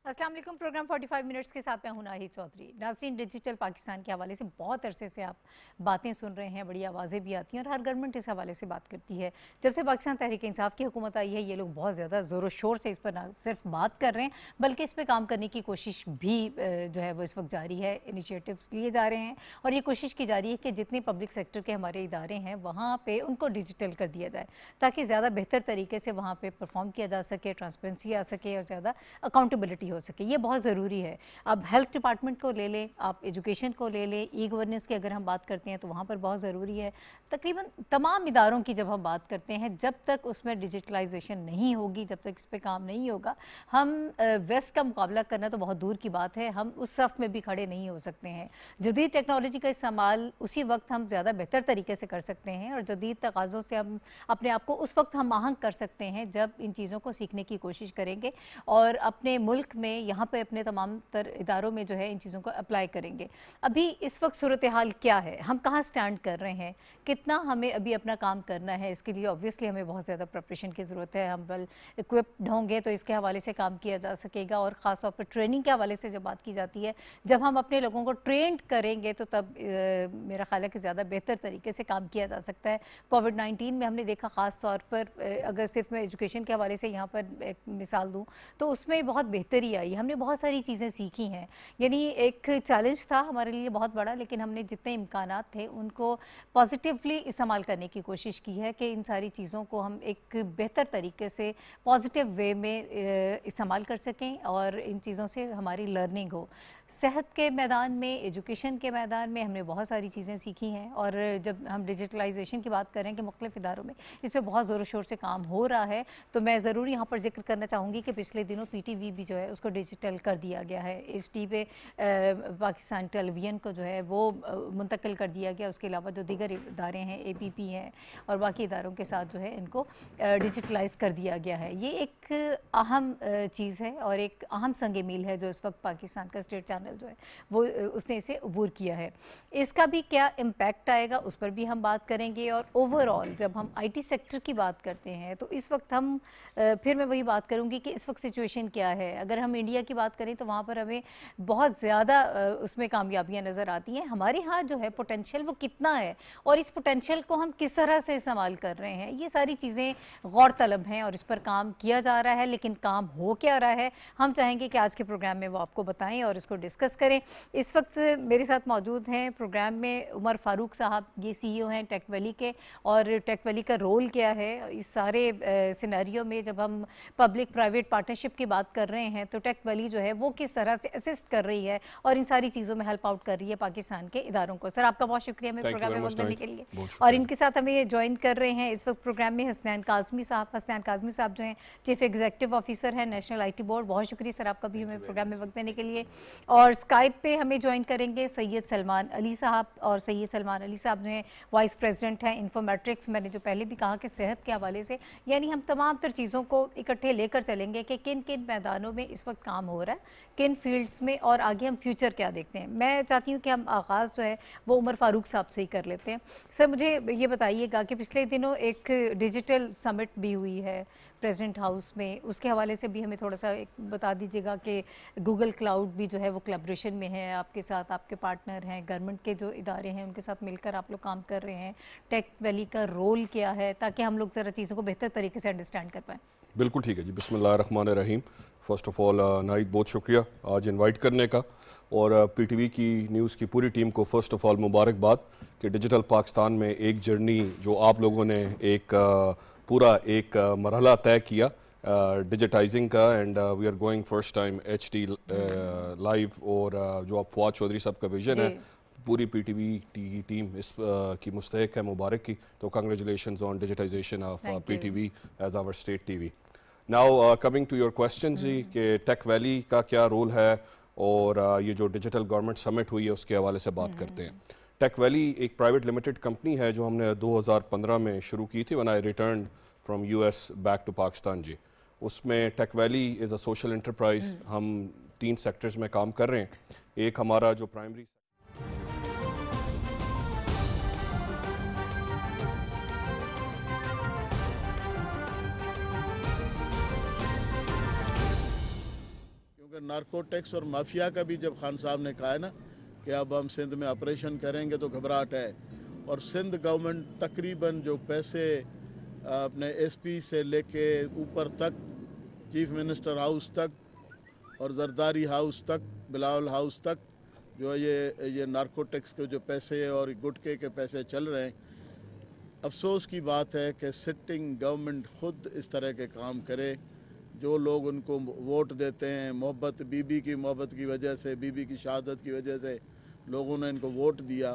अस्सलाम वालेकुम। Programme 45 minutes के साथ मैं हूं नाहिद चौधरी। नाज़रीन, डिजिटल पाकिस्तान के हवाले से बहुत अरसे से आप बातें सुन रहे हैं, बड़ी आवाज़ें भी आती हैं और हर गवर्नमेंट इस हवाले से बात करती है। जब से पाकिस्तान तहरीक इंसाफ की हुकूमत आई है, ये लोग बहुत ज़्यादा ज़ोर शोर से इस पर ना सिर्फ बात कर रहे हैं बल्कि इस पर काम करने की कोशिश भी जो है वो इस वक्त जारी है। इनिशिएटिव्स लिए जा रहे हैं और ये कोशिश की जा रही है कि जितने पब्लिक सेक्टर के हमारे इदारे हैं वहाँ पर उनको डिजिटल कर दिया जाए ताकि ज़्यादा बेहतर तरीके से वहाँ पर परफॉर्म किया जा सके, ट्रांसपेरेंसी आ सके और ज़्यादा अकाउंटेबिलिटी हो सके। ये बहुत ज़रूरी है। अब हेल्थ डिपार्टमेंट को ले लें, आप एजुकेशन को ले लें, ई गवर्नेंस की अगर हम बात करते हैं तो वहाँ पर बहुत ज़रूरी है। तकरीबन तमाम इदारों की जब हम बात करते हैं, जब तक उसमें डिजिटलाइजेशन नहीं होगी, जब तक इस पर काम नहीं होगा, हम वेस्ट का मुकाबला करना तो बहुत दूर की बात है, हम उस सफ़ में भी खड़े नहीं हो सकते हैं। जदीद टेक्नोलॉजी का इस्तेमाल उसी वक्त हम ज़्यादा बेहतर तरीके से कर सकते हैं और जदीद तकाज़ों से हम अपने आप को उस वक्त हम आहंग कर सकते हैं जब इन चीज़ों को सीखने की कोशिश करेंगे और अपने मुल्क में यहाँ पे अपने तमाम तर इदारों में जो है इन चीज़ों को अप्लाई करेंगे। अभी इस वक्त सूरत हाल क्या है, हम कहाँ स्टैंड कर रहे हैं, कितना हमें अभी अपना काम करना है, इसके लिए ऑब्वियसली हमें बहुत ज़्यादा प्रिपरेशन की ज़रूरत है। हम वेल इक्विप्ड होंगे तो इसके हवाले से काम किया जा सकेगा और ख़ास तौर पर ट्रेनिंग के हवाले से जब बात की जाती है, जब हम अपने लोगों को ट्रेंड करेंगे तो तब मेरा ख्याल है कि ज़्यादा बेहतर तरीके से काम किया जा सकता है। कोविड-19 में हमने देखा ख़ास तौर पर, अगर सिर्फ मैं एजुकेशन के हवाले से यहाँ पर एक मिसाल दूँ तो उसमें बहुत बेहतरी आई, हमने बहुत सारी चीज़ें सीखी हैं। यानी एक चैलेंज था हमारे लिए बहुत बड़ा, लेकिन हमने जितने इम्कानात थे उनको पॉजिटिवली इस्तेमाल करने की कोशिश की है कि इन सारी चीज़ों को हम एक बेहतर तरीके से पॉजिटिव वे में इस्तेमाल कर सकें और इन चीज़ों से हमारी लर्निंग हो। सेहत के मैदान में, एजुकेशन के मैदान में हमने बहुत सारी चीज़ें सीखी हैं और जब हम डिजिटलाइजेशन की बात करें कि मुख्तलिफ़ इदारों में इस पर बहुत ज़ोर शोर से काम हो रहा है, तो मैं ज़रूर यहाँ पर जिक्र करना चाहूँगी कि पिछले दिनों PTV भी जो है उसको डिजिटल कर दिया गया है। HD पे पाकिस्तान टेलीविज़न को जो है वो मुंतकिल कर दिया गया। उसके अलावा जो दीगर इदारे हैं, APP हैं और बाकी इदारों के साथ जो है इनको डिजिटलाइज़ कर दिया गया है। ये एक अहम चीज़ है और एक अहम संग मील है जो इस वक्त पाकिस्तान का स्टेट चैनल जो है वो उसने इसे अबूर किया है। इसका भी क्या इम्पैक्ट आएगा उस पर भी हम बात करेंगे और ओवरऑल जब हम IT सेक्टर की बात करते हैं तो इस वक्त हम फिर मैं वही बात करूँगी कि इस वक्त सिचुएशन क्या है। अगर हम इंडिया की बात करें तो वहाँ पर हमें बहुत ज़्यादा उसमें कामयाबियाँ नज़र आती हैं। हमारे यहाँ जो है पोटेंशियल वो कितना है और इस पोटेंशियल को हम किस तरह से इस्तेमाल कर रहे हैं, ये सारी चीज़ें गौर तलब हैं और इस पर काम किया जा रहा है। लेकिन काम हो क्या रहा है, हम चाहेंगे कि आज के प्रोग्राम में वो आपको बताएं और इसको डिस्कस करें। इस वक्त मेरे साथ मौजूद हैं प्रोग्राम में उमर फारूक साहब, ये CEO हैं टेक वैली के, और टेक वैली का रोल क्या है इस सारे सिनेरियो में जब हम पब्लिक प्राइवेट पार्टनरशिप की बात कर रहे हैं तो टेक वैली जो है वो किस तरह से असिस्ट कर रही है और इन सारी चीज़ों में हेल्प आउट कर रही है पाकिस्तान के इदारों को। सर, आपका बहुत शुक्रिया मेरे प्रोग्राम में वक्त देने के लिए। और इनके साथ हमें ज्वाइन कर रहे हैं इस वक्त प्रोग्राम में हसनैन काज़मी साहब। हसनैन काज़मी साहब जो हैं चीफ एग्जीक्यूटिव ऑफिसर हैं नेशनल IT बोर्ड। बहुत शुक्रिया सर आपका भी हमें प्रोग्राम में वक्त देने के लिए। और स्काइप पे हमें ज्वाइन करेंगे सैयद सलमान अली साहब, और सैयद सलमान अली साहब जो हैं वाइस प्रेसिडेंट हैं इन्फोमेट्रिक्स। मैंने जो पहले भी कहा कि सेहत के हवाले से यानी हम तमाम तर चीज़ों को इकट्ठे लेकर चलेंगे कि किन किन मैदानों में इस वक्त काम हो रहा है, किन फील्ड्स में, और आगे हम फ्यूचर क्या देखते हैं। मैं चाहती हूँ कि हम आगाज़ जो है वो उमर फारूक साहब से ही कर लेते हैं। सर, मुझे ये बताइएगा कि पिछले दिनों एक डिजिटल समिट भी हुई है प्रेसिडेंट हाउस में, उसके हवाले से भी हमें थोड़ा सा एक बता दीजिएगा कि गूगल क्लाउड भी जो है वो कोलैबोरेशन में है आपके साथ, आपके पार्टनर हैं, गवर्नमेंट के जो इदारे हैं उनके साथ मिलकर आप लोग काम कर रहे हैं। टेक वैली का रोल क्या है ताकि हम लोग ज़रा चीज़ों को बेहतर तरीके से अंडरस्टैंड कर पाएँ। बिल्कुल ठीक है जी। बिस्मिल्लाहिर्रहमानिर्रहीम। फ़र्स्ट ऑफ़ ऑल नाहिद, बहुत शुक्रिया आज इनवाइट करने का, और PTV की न्यूज़ की पूरी टीम को फ़र्स्ट ऑफ़ ऑल मुबारकबाद कि डिजिटल पाकिस्तान में एक जर्नी जो आप लोगों ने एक पूरा एक मरहला तय किया डिजिटाइजिंग का, and we are going first time HD live, और जो आप फवाद चौधरी साहब का विजन है, पूरी PTV की टीम इस की मुस्तहिक है मुबारक की। तो congratulations on digitization of PTV as our state TV। Now coming to your question जी कि टेक वैली का क्या रोल है, और ये जो डिजिटल गवर्नमेंट समिट हुई है उसके हवाले से बात करते हैं। टेक वैली एक प्राइवेट लिमिटेड कंपनी है जो हमने 2015 में शुरू की थी, when I return from US back to Pakistan जी। उसमें Tech Valley is a social enterprise. हम 3 सेक्टर्स में काम कर रहे हैं। एक हमारा जो प्राइमरी नारकोटिक्स और माफिया का भी जब खान साहब ने कहा है ना कि अब हम सिंध में ऑपरेशन करेंगे तो घबराहट है, और सिंध गवर्नमेंट तकरीबन जो पैसे अपने एसपी से लेके ऊपर तक, चीफ मिनिस्टर हाउस तक और जरदारी हाउस तक, बिलावल हाउस तक, जो ये नारकोटिक्स के जो पैसे और गुटके के पैसे चल रहे हैं, अफसोस की बात है कि सिटिंग गवर्नमेंट खुद इस तरह के काम करे। जो लोग उनको वोट देते हैं, मोहब्बत, बीबी की मोहब्बत की वजह से, बीबी की शहादत की वजह से लोगों ने इनको वोट दिया,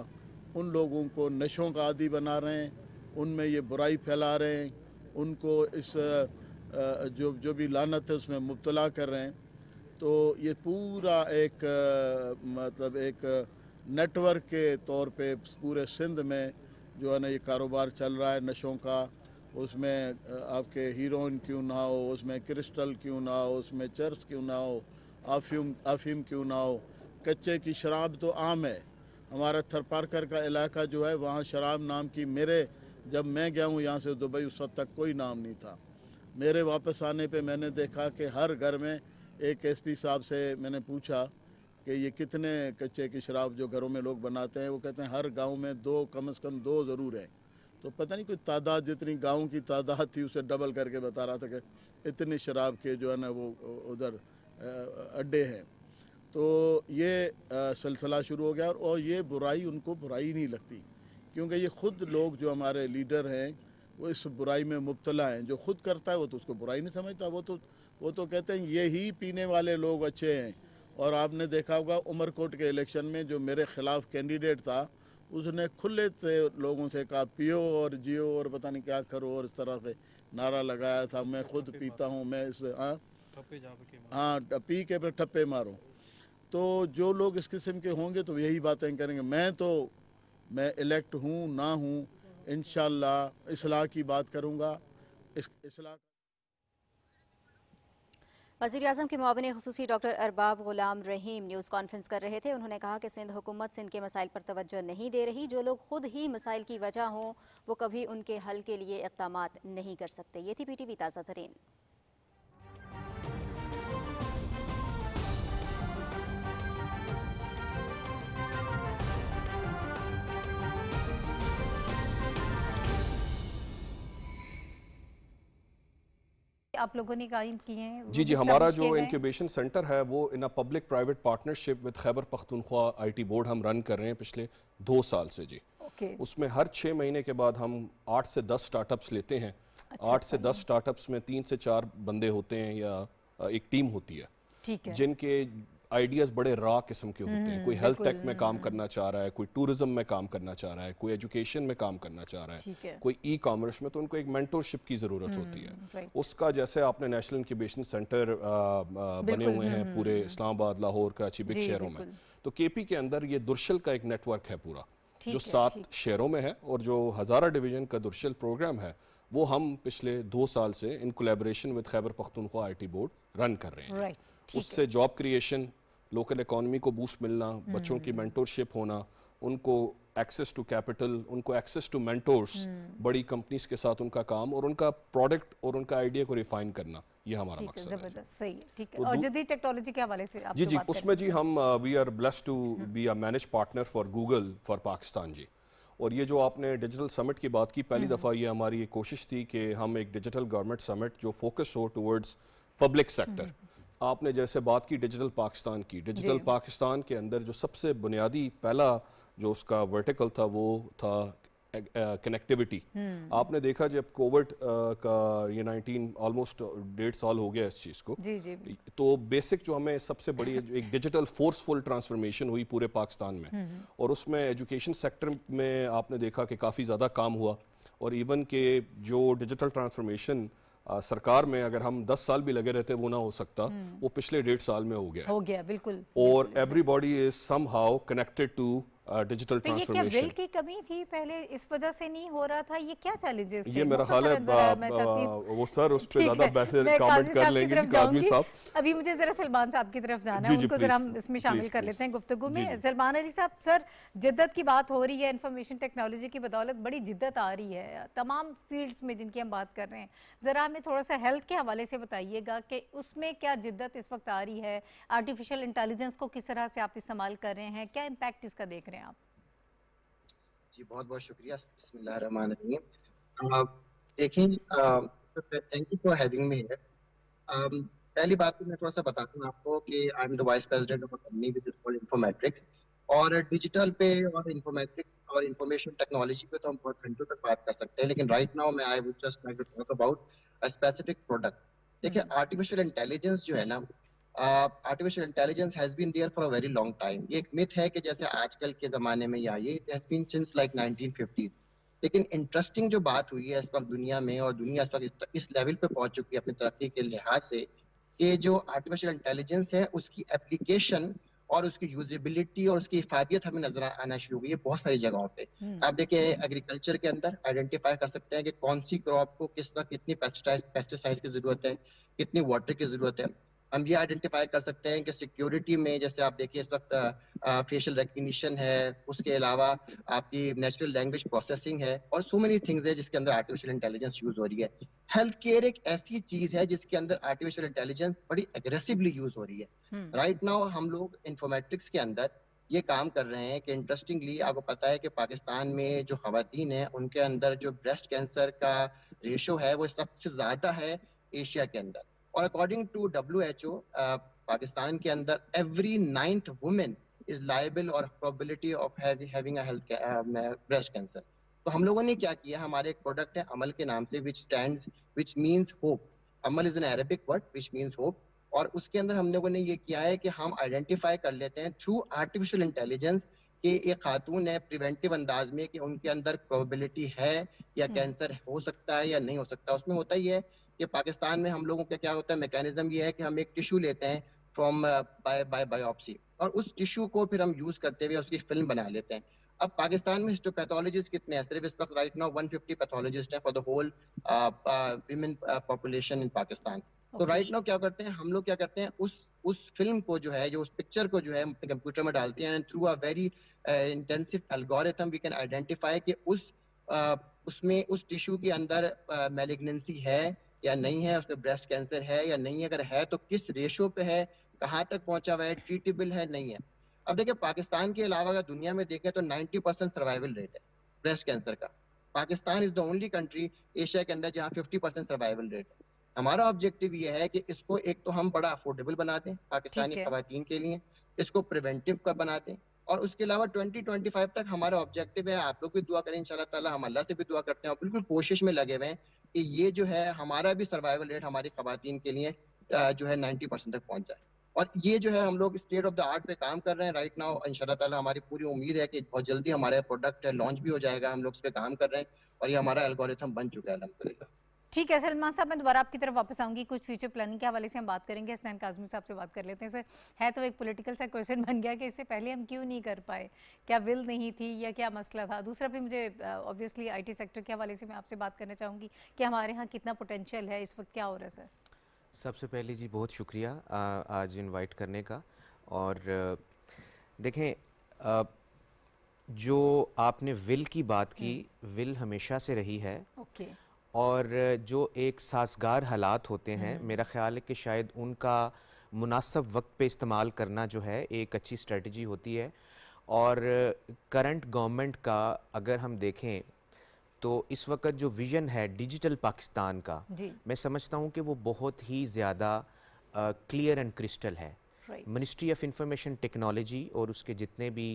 उन लोगों को नशों का आदी बना रहे हैं, उनमें ये बुराई फैला रहे हैं, उनको इस जो भी लानत है उसमें मुब्तला कर रहे हैं। तो ये पूरा एक मतलब एक नेटवर्क के तौर पे पूरे सिंध में जो है ना ये कारोबार चल रहा है नशों का। उसमें आपके हीरोइन क्यों ना हो, उसमें क्रिस्टल क्यों ना हो, उसमें चर्स क्यों ना हो, अफीम क्यों ना हो, कच्चे की शराब तो आम है। हमारा थरपारकर का इलाका जो है वहाँ शराब नाम की, जब मैं गया हूँ यहाँ से दुबई उस वक्त तक कोई नाम नहीं था। मेरे वापस आने पे मैंने देखा कि हर घर में, एक एसपी साहब से मैंने पूछा कि ये कितने कच्चे की शराब जो घरों में लोग बनाते हैं, वो कहते हैं हर गांव में कम से कम दो ज़रूर है। तो पता नहीं कोई तादाद, जितनी गाँव की तादाद थी उसे डबल करके बता रहा था कि इतनी शराब के जो है ना वो उधर अड्डे हैं। तो ये सिलसिला शुरू हो गया, और ये बुराई उनको बुराई नहीं लगती, क्योंकि ये खुद लोग जो हमारे लीडर हैं वो इस बुराई में मुब्तला हैं। जो खुद करता है वो तो उसको बुराई नहीं समझता, वो तो कहते हैं यही पीने वाले लोग अच्छे हैं। और आपने देखा होगा उमरकोट के इलेक्शन में जो मेरे ख़िलाफ़ कैंडिडेट था, उसने खुले से लोगों से कहा पियो और जियो और पता नहीं क्या करो, और इस तरह से नारा लगाया था, मैं खुद पीता हूँ, मैं इस हाँ पी के फिर ठप्पे मारो। तो जो लोग इस किस्म के होंगे तो यही बातें करेंगे। मैं इलेक्ट हूँ ना हूँ, इंशाअल्लाह इस्लाह की बात करूँगा। इस्लाह वज़ीर-ए-आज़म के मुआविन ख़ुसूसी डॉक्टर अरबाब ग़ुलाम रहीम न्यूज़ कॉन्फ्रेंस कर रहे थे। उन्होंने कहा कि सिंध हुकूमत सिंध के मसाइल पर तवज्जो नहीं दे रही। जो लोग खुद ही मसाइल की वजह हों वो कभी उनके हल के लिए इक़दामात नहीं कर सकते। ये थी PTV ताज़ा तरीन। आप लोगों ने कायम किए हैं? जी, हमारा जो इंक्यूबेशन सेंटर है वो in a public private partnership with Khyber Pakhtunkhwa IT board हम रन कर रहे हैं पिछले 2 साल से जी। उसमें हर 6 महीने के बाद हम 8 से 10 स्टार्टअप्स लेते हैं। 8 से 10 स्टार्टअप्स में 3 से 4 बंदे होते हैं या एक टीम होती है, जिनके आइडियाज़ बड़े रॉ किस्म के होते हैं। कोई हेल्थ टेक में काम करना चाह रहा है, कोई टूरिज्म में काम करना चाह रहा है, कोई एजुकेशन में काम करना चाह रहा है, कोई ई-कॉमर्स में। तो उनको एक मेंटरशिप की ज़रूरत होती है। उसका जैसे आपने नेशनल इंक्यूबेशन सेंटर बने हुए हैं पूरे इस्लामाबाद, लाहौर, कराची, बिग शहरों में। तो KP के अंदर ये दुर्शल का एक नेटवर्क है पूरा, जो 7 शहरों में है, और जो हज़ारा डिवीज़न का दुर्शल प्रोग्राम है वो हम पिछले 2 साल से in collaboration with Khyber Pakhtunkhwa IT board run कर रहे हैं। उससे जॉब क्रिएशन, लोकल इकॉनमी को बूस्ट मिलना, बच्चों की मेंटरशिप होना, उनको एक्सेस टू कैपिटल, उनको एक्सेस टू मेंटर्स, बड़ी कंपनीज के साथ उनका काम, और उनका प्रोडक्ट और उनका आइडिया को रिफाइन करना, ये हमारा मकसद है। जबरदस्त, सही है, ठीक है। और जदीद टेक्नोलॉजी के हवाले से आप जी उसमें जी हम we are blessed to be a manage partner for Google for Pakistan जी। और ये जो आपने डिजिटल समिट की बात की, पहली दफ़ा ये हमारी कोशिश थी कि हम एक डिजिटल गवर्नमेंट समिट जो फोकस हो टुवर्ड्स पब्लिक सेक्टर। आपने जैसे बात की डिजिटल पाकिस्तान की, डिजिटल पाकिस्तान के अंदर जो सबसे बुनियादी पहला जो उसका वर्टिकल था वो था कनेक्टिविटी। आपने देखा जब कोविड का ये 19 ऑलमोस्ट 1.5 साल हो गया इस चीज़ को, तो बेसिक जो हमें सबसे बड़ी एक डिजिटल फोर्सफुल ट्रांसफॉर्मेशन हुई पूरे पाकिस्तान में, और उसमें एजुकेशन सेक्टर में आपने देखा कि काफ़ी ज़्यादा काम हुआ। और इवन के जो डिजिटल ट्रांसफॉर्मेशन सरकार में अगर हम 10 साल भी लगे रहते वो ना हो सकता, वो पिछले 1.5 साल में हो गया बिल्कुल। और everybody is somehow connected to digital तो ये क्या बिल ट्रांसफॉर्मेशन। की कमी थी पहले, इस वजह से नहीं हो रहा था, ये क्या चैलेंजेस थे? ये मेरा ख्याल है मैं चाहती हूँ वो सर उस पे ठीक ज़्यादा है, वैसे मैं कमेंट काजी कर साहब की लेंगे तरफ जी, काज़मी जाऊंगी। साहब। अभी मुझे जरा सलमान साहब की तरफ जाना है, जी उनको प्लीज जरा हम इसमें शामिल प्लीज कर प्लीज। लेते हैं गुफ्तगू जी में। जी। सलमान अली साहब, सर जिद्दत की बात हो रही है, इंफॉर्मेशन टेक्नोलॉजी की बदौलत बड़ी जिद्दत आ रही है तमाम फील्ड्स में जिनकी हम बात कर रहे हैं। ज़रा हमें थोड़ा सा हेल्थ के हवाले से बताइएगा कि उसमें क्या जिद्दत इस वक्त आ रही है, आर्टिफिशियल इंटेलिजेंस को किस तरह से आप इस्तेमाल कर रहे हैं, क्या इम्पैक्ट इसका देख रहे हैं आप? जी बहुत बहुत शुक्रिया। बिस्मिल्लाहिर्रहमानिर्रहीम। देखिए, thank you for having me here. पहली बात तो मैं थोड़ा सा बताता हूँ आपको कि I am the vice president of a company which is called Informetrics. और डिजिटल पे और इन्फॉर्मेट्रिक्स और इंफॉर्मेशन टेक्नोलॉजी पे तो हम बहुत घंटों तक बात कर सकते हैं, लेकिन राइट नाउ मैं I would just like to talk about a specific product. देखिए, आर्टिफिशियल इंटेलिजेंस जो है ना, artificial intelligence has been there for a very long time. ये एक मिथ है कि जैसे आजकल के जमाने में या ये has been since like 1950s। लेकिन इंटरेस्टिंग जो बात हुई है इस वक्त दुनिया में, और दुनिया इस वक्त इस लेवल पे पहुंच चुकी है अपनी तरक्की के लिहाज से, कि जो आर्टिफिशियल इंटेलिजेंस है उसकी एप्लीकेशन और उसकी यूजेबिलिटी और उसकी इफादियत हमें नजर आना शुरू हुई है बहुत सारी जगहों पे। आप देखिए, एग्रीकल्चर के अंदर आइडेंटिफाई कर सकते हैं कि कौन सी क्रॉप को किस वक्त कितनी पेस्टिसाइड्स की जरूरत है, कितनी वाटर की जरूरत है। हम ये आइडेंटिफाई कर सकते हैं कि सिक्योरिटी में, जैसे आप देखिए इस वक्त फेशियल रिकग्निशन है, उसके अलावा आपकी नेचुरल लैंग्वेज प्रोसेसिंग है, और सो मेनी थिंग्स है जिसके अंदर आर्टिफिशियल इंटेलिजेंस यूज हो रही है। हेल्थ केयर एक ऐसी चीज है जिसके अंदर आर्टिफिशियल इंटेलिजेंस बड़ी एग्रेसिवली यूज हो रही है। राइट नाउ हम लोग इंफॉर्मेटिक्स के अंदर ये काम कर रहे हैं कि इंटरेस्टिंगली आपको पता है कि पाकिस्तान में जो खवातीन हैं उनके अंदर जो ब्रेस्ट कैंसर का रेशो है वो सबसे ज्यादा है एशिया के अंदर। और अकॉर्डिंग टू WHO, पाकिस्तान के अंदर every 9th women is liable और probability of having a health breast cancer. तो हम लोगों ने क्या किया, हमारे एक प्रोडक्ट है अमल के नाम से, which means hope. Amal is an Arabic word which means hope. और उसके अंदर हम लोगों ने ये किया है कि हम आइडेंटिफाई कर लेते हैं थ्रू आर्टिफिशियल इंटेलिजेंस कि एक खातून है प्रिवेंटिव अंदाज में कि उनके अंदर प्रोबेबिलिटी है या कैंसर हो सकता है या नहीं हो सकता। उसमें होता ही है कि पाकिस्तान में हम लोगों का क्या होता है, मैकेनिज्म ये है कि हम एक टिश्यू लेते हैं फ्रॉम बाय बायोप्सी, और उस टिश्यू को फिर हम यूज करते हुए उसकी फिल्म बना लेते हैं। अब पाकिस्तान में हिस्टोपैथोलॉजिस्ट कितने हैं? सिर्फ इस वक्त राइट नाउ 150 पैथोलॉजिस्ट हैं for the whole women population in Pakistan. तो राइट नाउ क्या करते हैं हम लोग, क्या करते हैं, उस फिल्म को जो है, जो उस पिक्चर को जो है कंप्यूटर में डालते हैं, and through a very intensive algorithm we can identify कि उसमें उस टिश्यू के अंदर मैलिग्नेंसी है या नहीं है, उसमें ब्रेस्ट कैंसर है या नहीं है, अगर है तो किस रेशो पे है, कहाँ तक पहुंचा हुआ है, ट्रीटेबल है नहीं है। अब देखिए, पाकिस्तान के अलावा अगर दुनिया में देखें तो 90% सर्वाइवल रेट है ब्रेस्ट कैंसर का। Pakistan is the only country Asia के अंदर जहाँ 50% सर्वाइवल रेट है। हमारा ऑब्जेक्टिव ये है कि इसको एक तो हम बड़ा अफोर्डेबल बना दें पाकिस्तानी खवातीन के लिए, इसको प्रिवेंटिव का बना दें, और उसके अलावा 2025 तक हमारा ऑब्जेक्टिव है, आप लोग भी दुआ करें इंशाल्लाह ताला, हम अल्लाह से भी दुआ करते हैं और बिल्कुल कोशिश में लगे हुए हैं कि ये जो है हमारा भी सर्वाइवल रेट हमारी खवातीन के लिए जो है 90% तक पहुंच जाए। और ये जो है हम लोग स्टेट ऑफ द आर्ट पे काम कर रहे हैं राइट नाउ। इंशाल्लाह ताला हमारी पूरी उम्मीद है कि बहुत जल्दी हमारा प्रोडक्ट लॉन्च भी हो जाएगा। हम लोग इस पे काम कर रहे हैं और ये हमारा एल्गोरिथम बन चुका है अल्हम्दुलिल्लाह। ठीक है सलमान साहब, मैं दोबारा आपकी तरफ वापस आऊंगी, कुछ फ्यूचर प्लानिंग के हवाले से हम बात करेंगे। हसनैन काज़मी साहब से बात कर लेते हैं। सर, है तो एक पॉलिटिकल सा क्वेश्चन बन गया कि इससे पहले हम क्यों नहीं कर पाए, क्या विल नहीं थी या क्या मसला था? दूसरा भी मुझे ऑब्वियसली IT सेक्टर के हवाले से मैं आपसे बात करना चाहूँगी कि हमारे यहाँ कितना पोटेंशियल है, इस वक्त क्या हो रहा है सर? सबसे पहले जी बहुत शुक्रिया आज इनवाइट करने का। और देखें, जो आपने विल की बात की, विल हमेशा से रही है। और जो एक साजगार हालात होते हैं, मेरा ख्याल है कि शायद उनका मुनासिब वक्त पे इस्तेमाल करना जो है एक अच्छी स्ट्रेटजी होती है। और करंट गवर्नमेंट का अगर हम देखें तो इस वक्त जो विज़न है डिजिटल पाकिस्तान का, मैं समझता हूँ कि वो बहुत ही ज़्यादा क्लियर एंड क्रिस्टल है। मिनिस्ट्री ऑफ इंफॉर्मेशन टेक्नोलॉजी और उसके जितने भी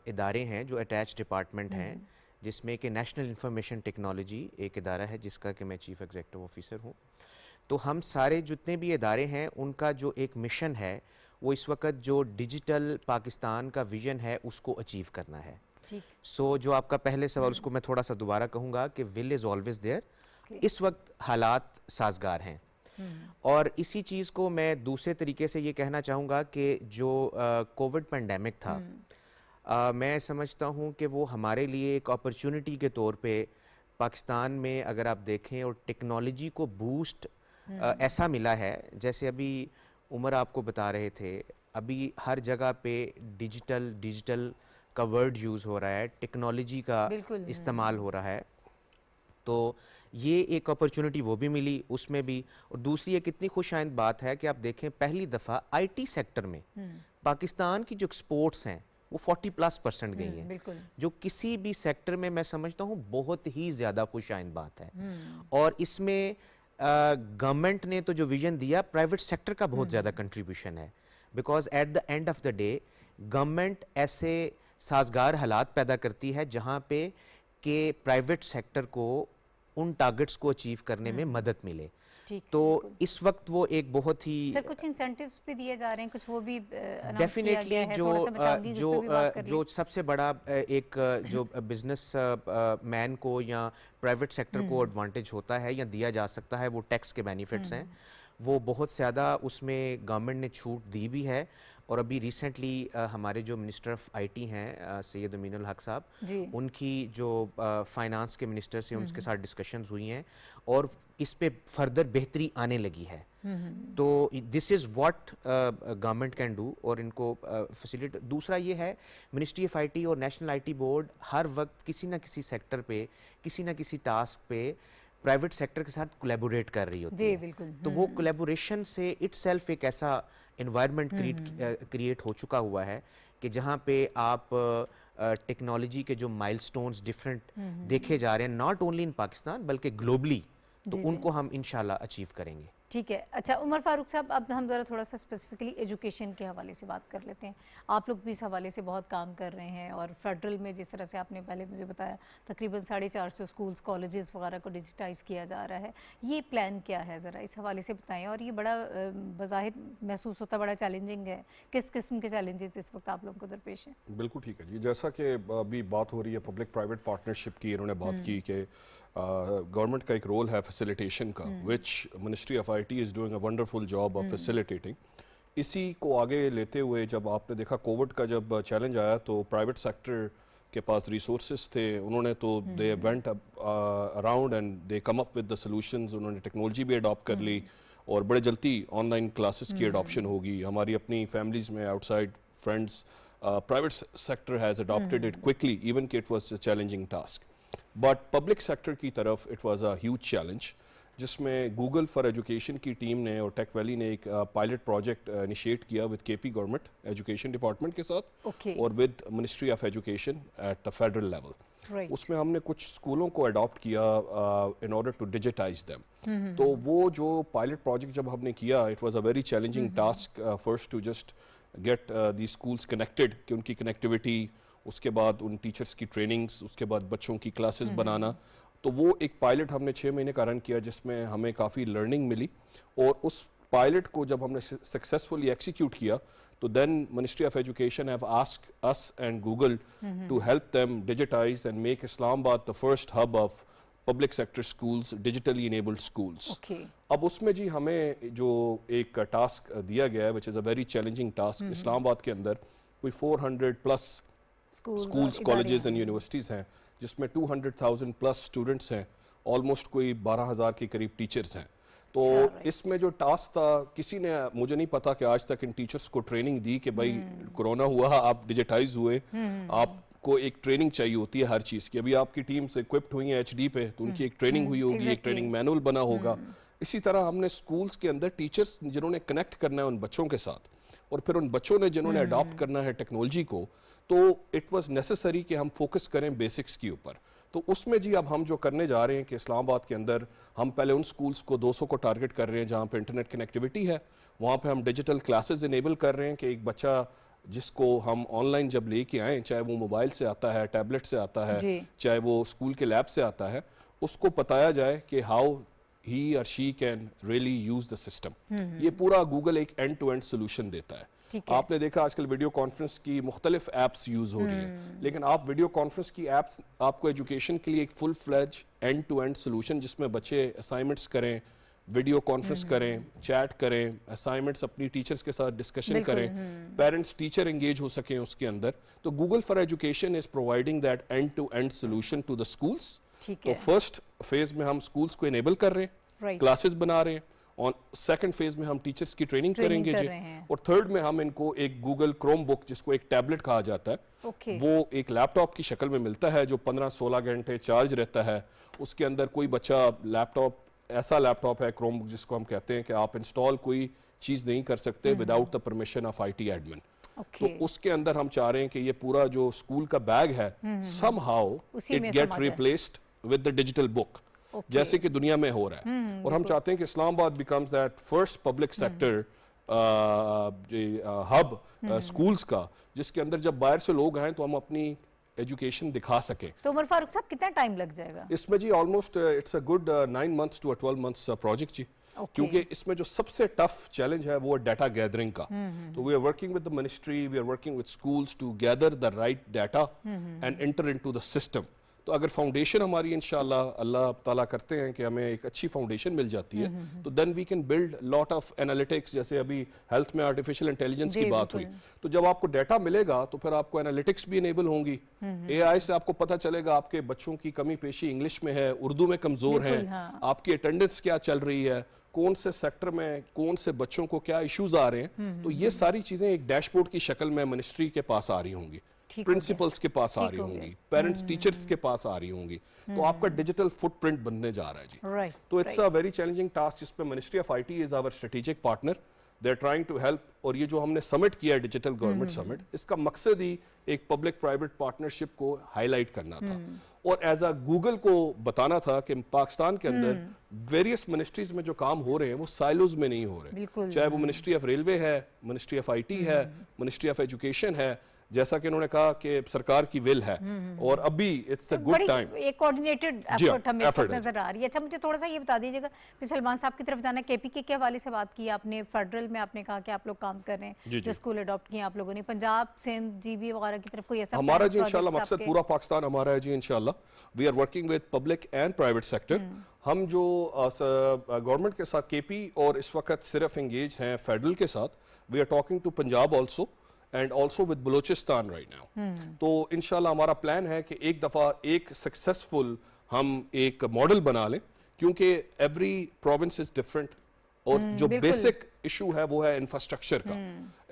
इदारे हैं जो अटैच डिपार्टमेंट हैं, जिसमें कि नेशनल इंफॉर्मेशन टेक्नोलॉजी एक इदारा है जिसका कि मैं चीफ़ एग्जीक्यूटिव ऑफिसर हूँ। तो हम सारे जितने भी इदारे हैं उनका जो एक मिशन है वो इस वक्त जो डिजिटल पाकिस्तान का विज़न है उसको अचीव करना है। सो जो आपका पहले सवाल, उसको मैं थोड़ा सा दोबारा कहूँगा कि विल इज़ ऑलवेज देयर। इस वक्त हालात साजगार हैं और इसी चीज़ को मैं दूसरे तरीके से ये कहना चाहूँगा कि जो कोविड पेंडेमिक था, میں سمجھتا ہوں کہ وہ ہمارے لیے ایک اپرچونٹی کے طور پہ پاکستان میں اگر آپ دیکھیں اور ٹیکنالوجی کو بوسٹ ایسا ملا ہے، جیسے ابھی عمر آپ کو بتا رہے تھے، ابھی ہر جگہ پہ ڈیجیٹل کا ورڈ یوز ہو رہا ہے، ٹیکنالوجی کا استعمال ہو رہا ہے، تو یہ ایک اپرچونٹی وہ بھی ملی اس میں بھی. اور دوسری ایک اتنی خوش آئند بات ہے کہ آپ دیکھیں پہلی دفعہ آئی ٹی سیکٹر میں پاکستان کی جو ایکسپورٹس ہیں وہ 40+ % گئی ہیں، جو کسی بھی سیکٹر میں میں سمجھتا ہوں بہت ہی زیادہ خوش آئند بات ہے. اور اس میں گورنمنٹ نے تو جو ویژن دیا، پرائیویٹ سیکٹر کا بہت زیادہ کنٹریبیوشن ہے، because at the end of the day government ایسے سازگار حالات پیدا کرتی ہے جہاں پہ کہ پرائیویٹ سیکٹر کو ان ٹارگٹس کو اچیو کرنے میں مدد ملے. تو اس وقت وہ ایک بہت ہی سر کچھ انسینٹیوز بھی دیے جا رہے ہیں، کچھ وہ بھی ڈیفینیٹلی جو سب سے بڑا ایک جو بزنس مین کو یا پرائیویٹ سیکٹر کو ایڈوانٹیج ہوتا ہے یا دیا جا سکتا ہے وہ ٹیکس کے بینیفٹس ہیں، وہ بہت زیادہ اس میں گورنمنٹ نے چھوٹ دی بھی ہے. اور ابھی ریسنٹلی ہمارے جو منسٹر آف آئی ٹی ہیں سید امین الحق صاحب، ان کی جو فائنانس کے منسٹر سے ان کے ساتھ ڈسکشنز ہوئی ہیں اور اس پہ فردر بہتری آنے لگی ہے. تو this is what government can do اور ان کو فیسیلیٹ. دوسرا یہ ہے منسٹری آف آئی ٹی اور نیشنل آئی ٹی بورڈ ہر وقت کسی نہ کسی سیکٹر پہ کسی نہ کسی ٹاسک پہ پرائیویٹ سیکٹر کے ساتھ کولیبوریٹ کر رہی ہوتی ہے. تو وہ کولیبوریشن سے اٹ سیلف ایک ایسا انوائرمنٹ کریٹ ہو چکا ہوا ہے کہ جہاں پہ آپ ٹیکنالوجی کے جو مائل سٹونز ڈفرینٹ دیکھے جا رہے ہیں، ناٹ اونلی ان پاکستان بلکہ گلوبلی، تو ان کو ہم انشاءاللہ اچیو کریں گے. ٹھیک ہے. اچھا عمر فاروق صاحب، اب ہم ذرا تھوڑا سا اسپیسیفکلی ایجوکیشن کے حوالے سے بات کر لیتے ہیں. آپ لوگ بھی اس حوالے سے بہت کام کر رہے ہیں اور فیڈرل میں جس طرح سے آپ نے پہلے مجھے بتایا تقریباً 450 اسکولز کالجز وغیرہ کو ڈیجیٹائز کیا جا رہا ہے. یہ پلان کیا ہے ذرا اس حوالے سے بتائیں. اور یہ بڑا بظاہر محسوس ہوتا بڑا چیلنجنگ ہے، کس قسم کے چیلنجز اس وقت آپ لوگوں کو درپیش ہیں؟ بالکل ٹھیک ہے جی. جیسا کہ ابھی بات ہو رہی ہے پبلک پرائیویٹ پارٹنرشپ کی، انہوں نے بات کی کہ گورنمنٹ کا ایک رول ہے فیسیلیٹیشن کا، which ministry of I T is doing a wonderful job of facilitating. اسی کو آگے لیتے ہوئے جب آپ نے دیکھا کووڈ کا جب چیلنج آیا تو پرائیویٹ سیکٹر کے پاس ریسورسز تھے، انہوں نے تو they went around and they come up with the solutions. انہوں نے ٹیکنالوجی بھی اڈاپٹ کر لی اور بڑے جلدی آن لائن کلاسز کی اڈاپشن ہوگی. ہماری اپنی فیملیز میں outside friends private sector has adapted it quickly even کہ it was a challenging task. But public sector کی طرف it was a huge challenge, جس میں گوگل فار ایجوکیشن کی ٹیم نے اور ٹیک ویلی نے ایک پائلٹ پروجیکٹ انیشیٹ کیا with K P government education department کے ساتھ اور with ministry of education at the federal level. اس میں ہم نے کچھ اسکولوں کو اڈاپٹ کیا in order to digitize them. تو وہ جو پائلٹ پروجیکٹ جب ہم نے کیا، it was a very challenging task first to just get the schools connected, کہ ان کی کنیکٹیوٹی، اس کے بعد ان ٹیچرس کی ٹریننگز، اس کے بعد بچوں کی کلاسز بنانا. تو وہ ایک پائلٹ ہم نے 6 مہینے کا رن کیا جس میں ہمیں کافی لرننگ ملی. اور اس پائلٹ کو جب ہم نے سکسیزفلی ایکسیکیوٹ کیا تو then ministry of education have asked us and Google to help them digitize and make Islamabad the first hub of public sector schools, digitally enabled schools. اب اس میں جی ہمیں جو ایک ٹاسک دیا گیا ہے وچ از اے ویری چیلنجنگ ٹاسک. اسلام آباد کے اندر کوئی 400+ اسکولز، کالجز اینڈ یونیورسٹیز ہیں جس میں 200,000+ اسٹوڈنٹس ہیں، آلموسٹ کوئی 12,000 کے قریب ٹیچرز ہیں. تو اس میں جو ٹاسک تھا، کسی نے، مجھے نہیں پتا کہ آج تک ان ٹیچرز کو ٹریننگ دی کہ بھائی کرونا ہوا، آپ ڈیجیٹائز ہوئے، آپ کو ایک ٹریننگ چاہیے ہوتی ہے ہر چیز کی. ابھی آپ کی ٹیم سے اکوپڈ ہوئی ہیں ایچ ڈی پہ تو ان کی ایک ٹریننگ ہوئی ہوگی، ایک ٹریننگ مینول بنا ہوگا. اسی طرح ہم نے اسکولز کے اندر ٹیچرز جنہوں نے کنیکٹ کرنا ہے ان بچوں کے ساتھ، اور پھر ان بچوں نے جنہوں نے اڈاپٹ کرنا ہے ٹیکنالوجی کو، تو اٹ واز نیسسری کہ ہم فوکس کریں بیسکس کے اوپر. تو اس میں جی اب ہم جو کرنے جا رہے ہیں کہ اسلام آباد کے اندر ہم پہلے ان سکولز کو 200 کو ٹارگٹ کر رہے ہیں جہاں پہ انٹرنیٹ کنیکٹیوٹی ہے، وہاں پہ ہم ڈیجیٹل کلاسز انیبل کر رہے ہیں کہ ایک بچہ جس کو ہم آن لائن جب لے کے آئیں، چاہے وہ موبائل سے آتا ہے، ٹیبلٹ سے آتا ہے، چاہے وہ اسکول کے لیب سے آتا ہے، اس کو بتایا جائے کہ ہاؤ ہی اور she can really use the system. یہ پورا گوگل ایک اینڈ ٹو اینڈ سولوشن دیتا ہے. آپ نے دیکھا آج کل ویڈیو کانفرنس کی مختلف ایپس یوز ہو رہی ہیں، لیکن آپ ویڈیو کانفرنس کی ایپس آپ کو ایجوکیشن کے لیے ایک فل فلیج اینڈ ٹو اینڈ سولوشن جس میں بچے اسائنمنٹس کریں، वीडियो कॉन्फ्रेंस करें, चैट करें, असाइनमेंट्स अपनी टीचर्स के साथ डिस्कशन करें, पेरेंट्स टीचर एंगेज हो सकें उसके अंदर। तो Google for education is providing that end to end solution to the schools. तो फर्स्ट फेज में हम स्कूल्स को इनेबल कर रहे हैं, क्लासेस बना रहे हैं, और सेकंड फेज में हम टीचर्स की ट्रेनिंग करेंगे जी, और थर्ड में हम इनको एक गूगल क्रोम बुक, जिसको एक टैबलेट कहा जाता है, वो एक लैपटॉप की शक्ल में मिलता है जो 15-16 घंटे चार्ज रहता है। उसके अंदर कोई बच्चा लैपटॉप, ऐसा लैपटॉप है क्रोम बुक जिसको हम कहते हैं कि आप इंस्टॉल कोई चीज नहीं कर सकते without the permission of IT admin. तो उसके अंदर हम चाह रहे हैं कि ये पूरा जो स्कूल का बैग है somehow it get replaced with the digital book, जैसे कि दुनिया में हो रहा है। और हम चाहते हैं कि Islamabad becomes that first public sector hub schools का, जिसके अंदर जब बाहर से लोग आए तो हम अपनी एजुकेशन दिखा सकें। तो उमर फारूक साहब कितना टाइम लग जाएगा इसमें जी? Almost it's a good 9 months to 12 months project जी। क्योंकि इसमें जो सबसे टफ चैलेंज है वो डाटा गैदरिंग का। तो we are working with the ministry, we are working with schools to gather the right data and enter into the system. तो अगर फाउंडेशन हमारी इंशाल्लाह अल्लाह ताला करते हैं कि हमें एक अच्छी फाउंडेशन मिल जाती है, तो then we can build lot of analytics. जैसे अभी हेल्थ में आर्टिफिशियल इंटेलिजेंस की बात हुई, तो जब आपको डाटा मिलेगा तो फिर आपको एनालिटिक्स भी इनेबल होंगी। AI से आपको पता चलेगा आपके बच्चों की कमी पेशी इंग्लिश में है, उर्दू में कमजोर है, आपकी अटेंडेंस क्या चल रही है, कौन से सेक्टर में कौन से बच्चों को क्या इश्यूज आ रहे हैं। तो ये सारी चीजें एक डैशबोर्ड की शक्ल में मिनिस्ट्री के पास आ रही होंगी, प्रिंसिपल्स के पास आ रही होंगी, पेरेंट्स टीचर्स के पास आ रही होंगी। तो आपका डिजिटल फुटप्रिंट बनने जा रहा है जी। तो it's a very challenging task, जिसपे ministry of IT is our strategic partner, they are trying to help. और ये जो हमने समिट किया है डिजिटल गवर्नमेंट समिट, इसका मकसद ही एक पब्लिक प्राइवेट पार्टनरशिप को हाईलाइट करना था और एज अ गूगल को बताना था कि पाकिस्तान के अंदर वेरियस मिनिस्ट्रीज में जो काम हो रहे हैं वो साइलोज में नहीं हो रहे, चाहे वो मिनिस्ट्री ऑफ रेलवे है, मिनिस्ट्री ऑफ IT है, मिनिस्ट्री ऑफ एजुकेशन है, जैसा कि उन्होंने कहा कि सरकार की विल है। और अभी इट्स अ गुड टाइम, एक कोऑर्डिनेटेड एफर्ट हमें इस वक्त नजर आ रही है। अच्छा, मुझे थोड़ा सा ये बता दीजिएगा, फिर सलमान साहब की तरफ जाना, KPK के हवाले से बात की आपने, फेडरल में आपने कहा कि आप लोग काम कर रहे हैं, जो स्कूल अडॉप्ट किए आप लोगों ने, पंजाब सिंध GB वगैरह की तरफ कोई ऐसा हमारा जी इंशाल्लाह मकसद पूरा पाकिस्तान हमारा है जी इंशाल्लाह। We are working with public and private sector. हम जो गवर्नमेंट के साथ KP और इस वक्त सिर्फ एंगेज हैं फेडरल के साथ, we are talking to Punjab also and also with Balochistan right now. तो इंशाल्लाह हमारा प्लान है कि एक दफ़ा एक सक्सेसफुल हम एक मॉडल बना लें, क्योंकि एवरी प्रोविंस इज डिफरेंट। और जो बेसिक इशू है वो है इंफ्रास्ट्रक्चर का,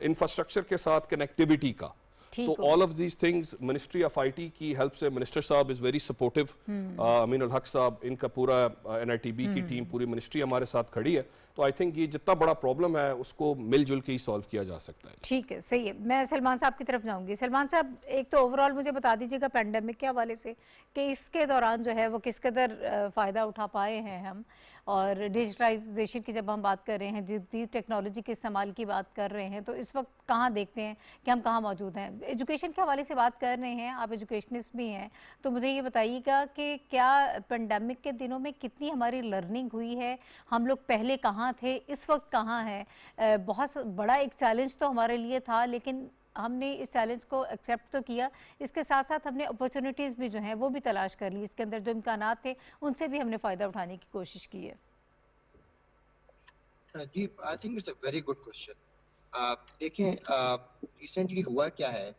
इंफ्रास्ट्रक्चर के साथ कनेक्टिविटी का। तो all of these things ministry of IT की हेल्प से, मिनिस्टर साहब इज वेरी सपोर्टिव, अमीन उल हक साहब, इनका पूरा NITB की टीम, पूरी मिनिस्ट्री हमारे साथ खड़ी है। तो आई थिंक ये जितना बड़ा प्रॉब्लम है उसको मिलजुल के ही सॉल्व किया जा सकता है। ठीक है, सही है। मैं सलमान साहब की तरफ जाऊंगी। सलमान साहब, एक तो ओवरऑल मुझे बता दीजिएगा पैंडेमिक के हवाले से कि इसके दौरान जो है वो किस कदर फ़ायदा उठा पाए हैं हम, और डिजिटलाइजेशन की जब हम बात कर रहे हैं, जदीद टेक्नोलॉजी के इस्तेमाल की बात कर रहे हैं, तो इस वक्त कहाँ देखते हैं कि हम कहाँ मौजूद हैं। एजुकेशन के हवाले से बात कर रहे हैं, आप एजुकेशनिस्ट भी हैं, तो मुझे ये बताइएगा कि क्या पेंडेमिक के दिनों में कितनी हमारी लर्निंग हुई है, हम लोग पहले कहाँ थे, इस वक्त कहाँ हैं। बहुत बड़ा एक चैलेंज तो हमारे लिए था, लेकिन हमने इस चैलेंज को एक्सेप्ट तो किया, इसके साथ साथ हमने अपॉर्चुनिटीज़ भी जो हैं वो भी तलाश कर ली, इसके अंदर जो इम्कानात थे उनसे भी हमने फ़ायदा उठाने की कोशिश की है। जी, I think it's a very good question. देखें, रिसेंटली हुआ क्या है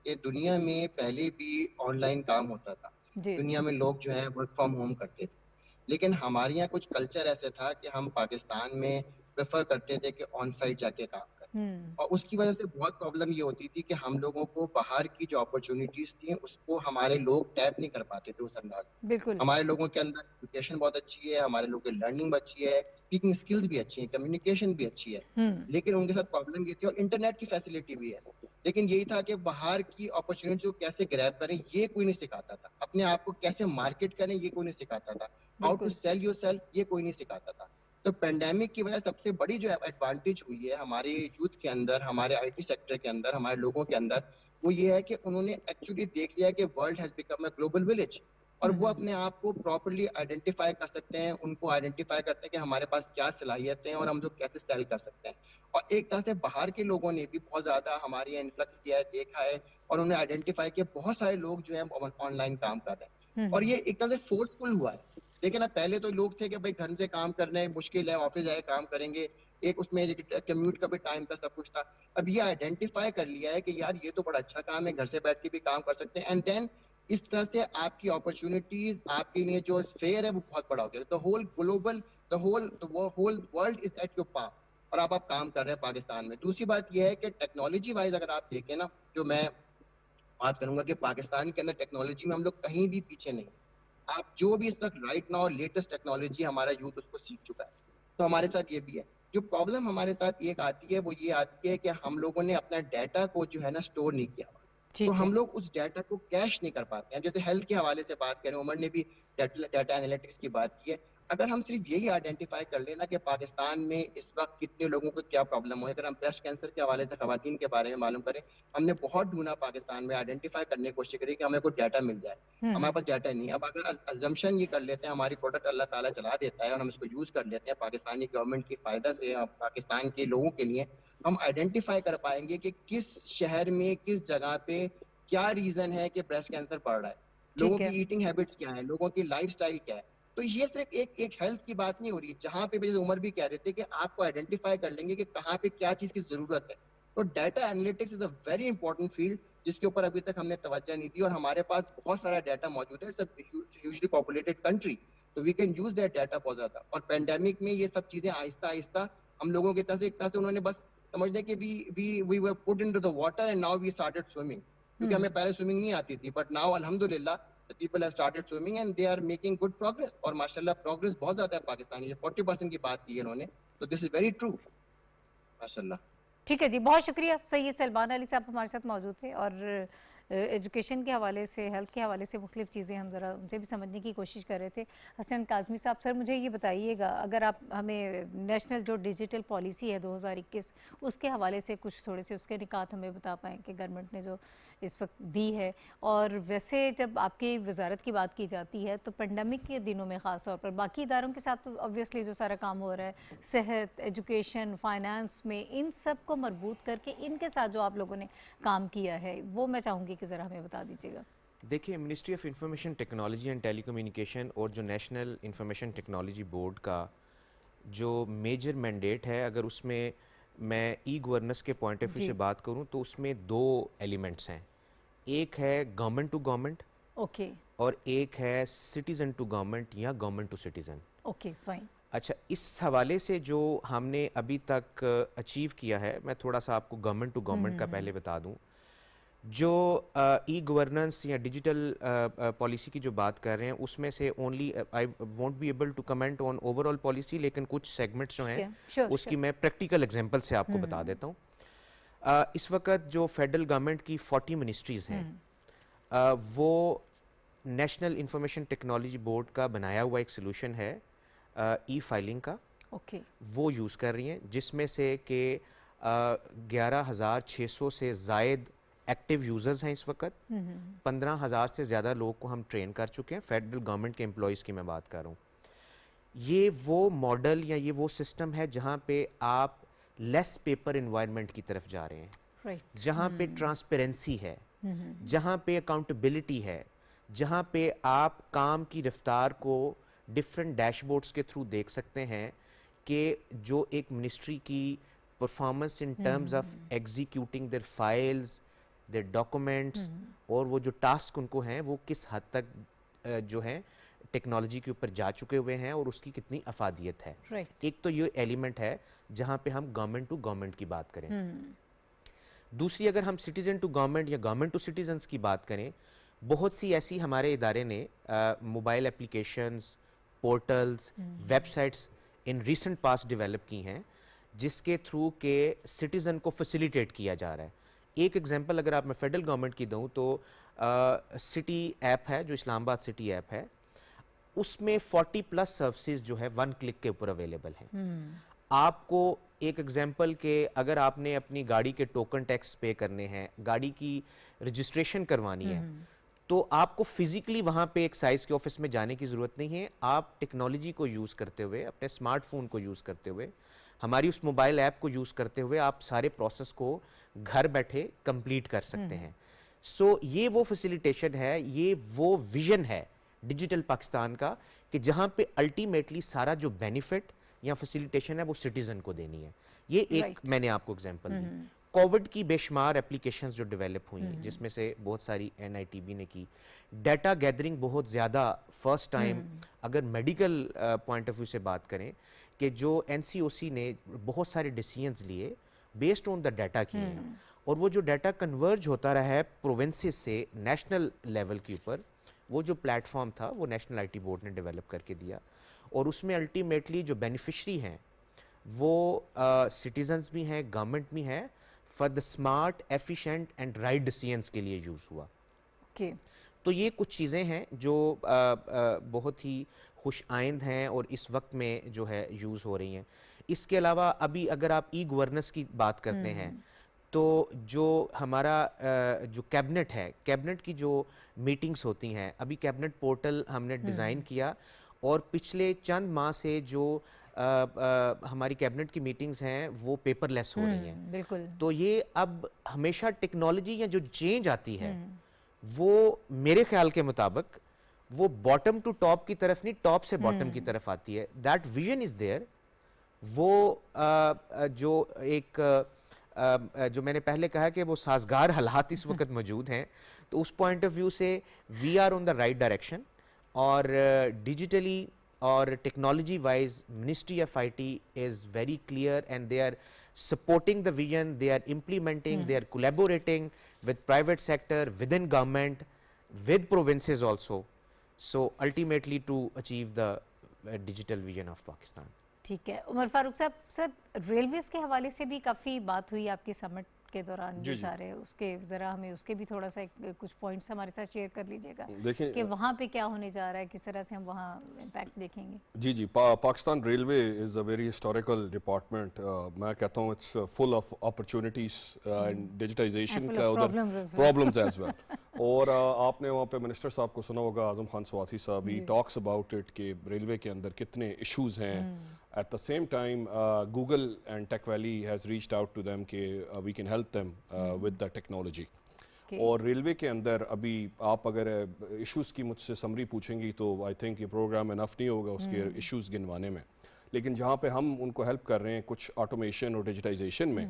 कि दुनिया में पहले भी ऑनलाइन काम होता था, दुनिया में लोग जो है वर्क फ्रॉम होम करते थे, लेकिन हमारे यहाँ कुछ कल्चर ऐसे था कि हम पाकिस्तान में प्रेफर करते थे कि ऑन साइट जाके काम करें, और उसकी वजह से बहुत प्रॉब्लम ये होती थी कि हम लोगों को बाहर की जो अपॉर्चुनिटीज थी उसको हमारे लोग टैप नहीं कर पाते थे उस अंदाज में। हमारे लोगों के अंदर एजुकेशन बहुत अच्छी है, हमारे लोगों की लर्निंग अच्छी है, स्पीकिंग स्किल्स भी अच्छी है, कम्युनिकेशन भी अच्छी है, लेकिन उनके साथ प्रॉब्लम ये थी, और इंटरनेट की फैसिलिटी भी है, लेकिन यही था कि बाहर की अपॉर्चुनिटी को कैसे ग्रैब करें ये कोई नहीं सिखाता था, अपने आप को कैसे मार्केट करें ये कोई नहीं सिखाता था, हाउ टू सेल योरसेल्फ ये कोई नहीं सिखाता था। तो पेंडेमिक की वजह सबसे बड़ी जो एडवांटेज हुई है हमारे यूथ के अंदर, हमारे IT सेक्टर के अंदर, हमारे लोगों के अंदर, वो ये है कि उन्होंने एक्चुअली देख लिया कि world has become a global village, और वो अपने आप को प्रॉपर्ली आइडेंटिफाई कर सकते हैं, उनको आइडेंटिफाई करते हैं कि हमारे पास क्या सलाहियतें हैं और हम लोग कैसे सेल कर सकते हैं। और एक तरह से बाहर के लोगों ने भी बहुत ज्यादा हमारे यहाँ इन्फ्लक्स किया है, देखा है, और उन्हें आइडेंटिफाई किया बहुत सारे लोग जो है ऑनलाइन काम कर रहे हैं, और ये एक तरह से फोर्सफुल हुआ है देखिए ना, पहले तो लोग थे कि भाई घर से काम करना है, मुश्किल है, ऑफिस जाए काम करेंगे, एक उसमें कम्यूट का भी टाइम था, सब कुछ था। अब ये आइडेंटिफाई कर लिया है कि यार ये तो बड़ा अच्छा काम है, घर से बैठ के भी काम कर सकते हैं, एंड देन इस तरह से आपकी अपॉर्चुनिटीज, आपके लिए जो स्फेयर है वो बहुत बड़ा हो गया। The whole global, the whole world is at your palm, और आप काम कर रहे हैं पाकिस्तान में। दूसरी बात यह है कि टेक्नोलॉजी वाइज अगर आप देखें ना, जो मैं बात करूंगा कि पाकिस्तान के अंदर टेक्नोलॉजी में हम लोग कहीं भी पीछे नहीं है। आप जो भी इस वक्त राइट नाउ लेटेस्ट टेक्नोलॉजी हमारा यूथ उसको सीख चुका है, तो हमारे साथ ये भी है। जो प्रॉब्लम हमारे साथ एक आती है वो ये आती है कि हम लोगों ने अपना डाटा को जो है ना स्टोर नहीं किया, तो हम लोग उस डाटा को कैश नहीं कर पाते हैं। जैसे हेल्थ के हवाले से बात करें, उमर ने भी डाटा एनालिटिक्स की बात की है। अगर हम सिर्फ यही आइडेंटिफाई कर लेना कि पाकिस्तान में इस वक्त कितने लोगों को क्या प्रॉब्लम हो, अगर हम ब्रेस्ट कैंसर के हवाले से खवातीन के बारे में मालूम करें, हमने बहुत ढूंढा पाकिस्तान में, आइडेंटिफाई करने की कोशिश करी कि हमें कोई डाटा मिल जाए, हमारे पास डाटा नहीं। अब अगर अजम्पशन ये कर लेते हैं हमारी प्रोडक्ट अल्लाह ताला चला देता है और हम इसको यूज कर लेते हैं पाकिस्तानी गवर्नमेंट की फायदा से, पाकिस्तान के लोगों के लिए, हम आइडेंटिफाई कर पाएंगे कि किस शहर में किस जगह पे क्या रीजन है कि ब्रेस्ट कैंसर बढ़ रहा है, लोगों की ईटिंग हैबिट्स क्या है, लोगों की लाइफस्टाइल क्या है। तो ये सिर्फ एक हेल्थ की बात नहीं हो रही, जहां पे जैसे उमर भी कह रहे थे कि आपको आइडेंटिफाई कर लेंगे कि कहाँ पे क्या चीज की जरूरत है। तो data analytics is a very important field जिसके ऊपर अभी तक हमने तवज्जो नहीं दी, और हमारे पास बहुत सारा डाटा मौजूद है। It's a hugely populated country, तो we can use that data बहुत ज्यादा। और पेंडेमिक में ये सब चीजें आहिस्ता आहिस्ता हम लोगों की तरह से उन्होंने बस समझ लें कि we were put into the water and now we started swimming, क्योंकि हमें पहले स्विमिंग नहीं आती थी, बट नाउ अल्हम्दुलिल्लाह the people have started swimming and they are making good progress, और माशाल्लाह प्रोग्रेस बहुत ज्यादा है पाकिस्तानी। 40% की बात की है उन्होंने, तो दिस इज वेरी ट्रू माशाल्लाह। ठीक है जी, बहुत शुक्रिया। सैयद सलमान अली साहब हमारे साथ मौजूद थे और एजुकेशन के हवाले से, हेल्थ के हवाले से मुख्तलिफ चीज़ें हम ज़रा उनसे भी समझने की कोशिश कर रहे थे। हसन काज़मी साहब, सर मुझे ये बताइएगा, अगर आप हमें नेशनल जो डिजिटल पॉलिसी है 2021 उसके हवाले से कुछ थोड़े से उसके निकात हमें बता पाएँ कि गवर्नमेंट ने जो इस वक्त दी है। और वैसे जब आपकी वजारत की बात की जाती है तो पेंडेमिक के दिनों में ख़ास तौर पर बाकी इदारों के साथ तो ऑब्वियसली जो सारा काम हो रहा है, सेहत, एजुकेशन, फाइनेंस में, इन सब को मरबूत करके इनके साथ जो आप लोगों ने काम किया है वो मैं चाहूँगी कि ज़रा हमें बता दीजिएगा। देखिए, ministry of information technology and telecommunication और जो नेशनल इंफॉर्मेशन टेक्नोलॉजी बोर्ड का जो मेजर मैंडेट है, अगर उसमें मैं ई गवर्नेंस के पॉइंट ऑफ व्यू से बात करूं तो उसमें दो एलिमेंट्स हैं। एक है गवर्नमेंट टू गवर्नमेंट, ओके, और एक है सिटीज़न टू गवर्नमेंट या government to citizen. Okay, fine. अच्छा, इस हवाले से जो हमने अभी तक अचीव किया है, मैं थोड़ा सा आपको गवर्नमेंट टू गवर्नमेंट का पहले बता दूं। जो ई गवर्नेंस या डिजिटल पॉलिसी की जो बात कर रहे हैं उसमें से only I won't be able to comment on overall policy, लेकिन कुछ सेगमेंट्स जो हैं उसकी मैं प्रैक्टिकल एग्जांपल से आपको बता देता हूँ। इस वक्त जो फेडरल गवर्नमेंट की 40 मिनिस्ट्रीज हैं, वो नेशनल इंफॉर्मेशन टेक्नोलॉजी बोर्ड का बनाया हुआ एक सोल्यूशन है ई फाइलिंग का, वो यूज़ कर रही हैं, जिसमें से कि 11,600 से ज़ायद एक्टिव यूज़र्स हैं इस वक्त। 15,000 से ज़्यादा लोग को हम ट्रेन कर चुके हैं। फेडरल गवर्नमेंट के एम्प्लॉयज़ की मैं बात कर रहा हूँ। ये वो मॉडल या ये वो सिस्टम है जहाँ पे आप लेस पेपर इन्वायरमेंट की तरफ जा रहे हैं, जहाँ पे ट्रांसपेरेंसी है, जहाँ पे अकाउंटेबिलिटी है, जहाँ पे आप काम की रफ्तार को डिफरेंट डैशबोर्ड्स के थ्रू देख सकते हैं कि जो एक मिनिस्ट्री की performance in terms of executing their files, their documents और वो जो टास्क उनको हैं वो किस हद तक जो है टेक्नोलॉजी के ऊपर जा चुके हुए हैं और उसकी कितनी अफादियत है। एक तो ये एलिमेंट है जहाँ पे हम गवर्नमेंट टू गवर्नमेंट की बात करें। दूसरी, अगर हम सिटीजन टू गवर्नमेंट या गवर्नमेंट टू सिटीजन्स की बात करें, बहुत सी ऐसी हमारे इदारे ने mobile applications, portals, websites in recent past develop की हैं जिसके थ्रू के सिटीज़न को फैसिलिटेट किया जा रहा है। एक एग्जांपल अगर आप मैं फेडरल गवर्नमेंट की दूं तो सिटी ऐप है, जो इस्लामाबाद सिटी ऐप है, उसमें 40+ सर्विसेज जो है 1 क्लिक के ऊपर अवेलेबल हैं। आपको एक एग्जांपल के अगर आपने अपनी गाड़ी के टोकन टैक्स पे करने हैं, गाड़ी की रजिस्ट्रेशन करवानी है, तो आपको फिजिकली वहाँ पे एक साइज के ऑफिस में जाने की ज़रूरत नहीं है। आप टेक्नोलॉजी को यूज़ करते हुए, अपने स्मार्टफोन को यूज़ करते हुए, हमारी उस मोबाइल ऐप को यूज़ करते हुए आप सारे प्रोसेस को घर बैठे कंप्लीट कर सकते हैं। सो ये वो फैसिलिटेशन है, ये वो विजन है डिजिटल पाकिस्तान का کہ جہاں پہ الٹیمیٹلی سارا جو بینیفٹ یا فیسیلیٹیشن ہے وہ سٹیزن کو دینی ہے. یہ ایک میں نے آپ کو اگزامپل دی. کووڈ کی بے شمار اپلیکیشنز جو ڈیولپ ہوئی ہیں جس میں سے بہت ساری NITB نے کی. ڈیٹا گیدرنگ بہت زیادہ فرسٹ ٹائم اگر میڈیکل پوائنٹ آف ویو سے بات کریں کہ جو NCOC نے بہت سارے ڈیسیجنز لیے بیسڈ آن دا ڈیٹا کیے ہیں, اور وہ جو ڈیٹا کنورج ہوتا رہا ہے پروونسز سے نیشنل لیول کے اوپر, وہ جو پلیٹ فارم تھا وہ نیشنل IT بورڈ نے ڈیولپ کر کے دیا, اور اس میں الٹیمیٹلی جو بینیفیشری ہیں وہ سٹیزنز بھی ہیں, گورنمنٹ بھی ہیں, for the smart efficient and right decisions کے لیے یوز ہوا. تو یہ کچھ چیزیں ہیں جو بہت ہی خوش آئند ہیں اور اس وقت میں جو ہے یوز ہو رہی ہیں. اس کے علاوہ ابھی اگر آپ ای گورننس کی بات کرتے ہیں تو جو ہمارا جو کیبنٹ ہے, کیبنٹ کی جو میٹنگز ہوتی ہیں, ابھی کیبنٹ پورٹل ہم نے ڈیزائن کیا, اور پچھلے چند ماہ سے جو ہماری کیبنٹ کی میٹنگز ہیں وہ پیپر لیس ہو رہی ہیں. بالکل. تو یہ اب ہمیشہ ٹیکنالوجی یا جو چینج آتی ہے وہ میرے خیال کے مطابق وہ باٹم ٹو ٹاپ کی طرف نہیں, ٹاپ سے باٹم کی طرف آتی ہے. That vision is there. وہ جو ایک جو میں نے پہلے کہا کہ وہ سازگار حالات اس وقت موجود ہیں, تو اس پوائنٹ آف ویو سے we are on the right direction. اور ڈیجیٹلی اور technology wise ministry of IT is very clear and they are supporting the vision, they are implementing, they are collaborating with private sector, within government, with provinces also, so ultimately to achieve the digital vision of Pakistan. ٹھیک ہے. عمر فاروق صاحب, سر railways کے حوالے سے بھی کافی بات ہوئی آپ کی سمٹ کے دوران, بھی سارے اس کے ذرا ہمیں اس کے بھی تھوڑا سا کچھ پوائنٹس ہمارے ساتھ شیئر کر لیجئے گا کہ وہاں پہ کیا ہونے جا رہا ہے, کس طرح سے ہم وہاں امپیکٹ دیکھیں گے. جی Pakistan Railway is a very historical department. میں کہتا ہوں it's full of opportunities and digitization کا ادھر پرابلمز ایز ویل. اور آپ نے وہاں پہ منسٹر صاحب کو سنا ہوگا, اعظم خان سواتی صاحب, ہی ٹاکس اباؤٹ اٹ کہ ریلوے کے اندر کتنے ایشوز ہیں. At the same time, Google and Tech Valley has reached out to them کہ we can help them with the technology. اور ریلوے کے اندر ابھی آپ اگر ایشوز کی مجھ سے سمری پوچھیں گی تو آئی تھنک یہ پروگرام انف نہیں ہوگا اس کے ایشوز گنوانے میں. لیکن جہاں پہ ہم ان کو ہیلپ کر رہے ہیں کچھ آٹومیشن اور ڈیجیٹائزیشن میں,